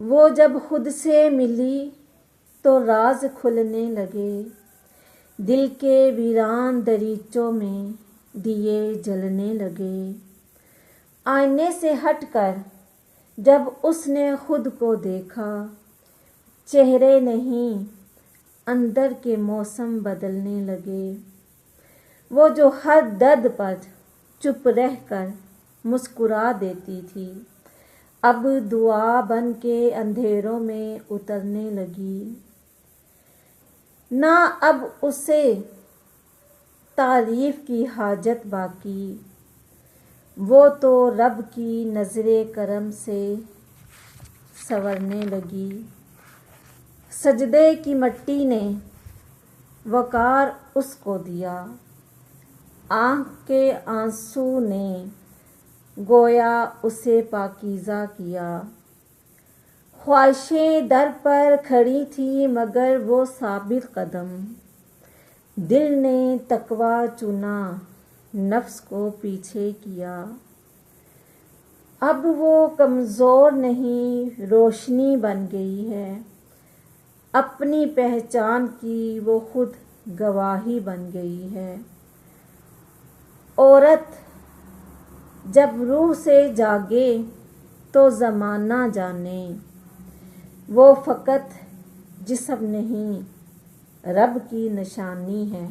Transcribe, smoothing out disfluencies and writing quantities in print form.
وہ جب خود سے ملی تو راز کھلنے لگے، دل کے ویران دریچوں میں دیے جلنے لگے۔ آئینے سے ہٹ کر جب اس نے خود کو دیکھا، چہرے نہیں اندر کے موسم بدلنے لگے۔ وہ جو ہر درد پر چپ رہ کر مسکرا دیتی تھی، اب دعا بن کے اندھیروں میں اترنے لگی۔ نہ اب اسے تعریف کی حاجت باقی، وہ تو رب کی نظر کرم سے سنورنے لگی۔ سجدے کی مٹی نے وقار اس کو دیا، آنکھ کے آنسو نے گویا اسے پاکیزہ کیا۔ خواہشیں در پر کھڑی تھیں مگر وہ ثابت قدم، دل نے تقویٰ چنا نفس کو پیچھے کیا۔ اب وہ کمزور نہیں روشنی بن گئی ہے، اپنی پہچان کی وہ خود گواہی بن گئی ہے۔ عورت جب روح سے جاگے تو زمانہ جانے، وہ فقط جسم نہیں رب کی نشانی ہے۔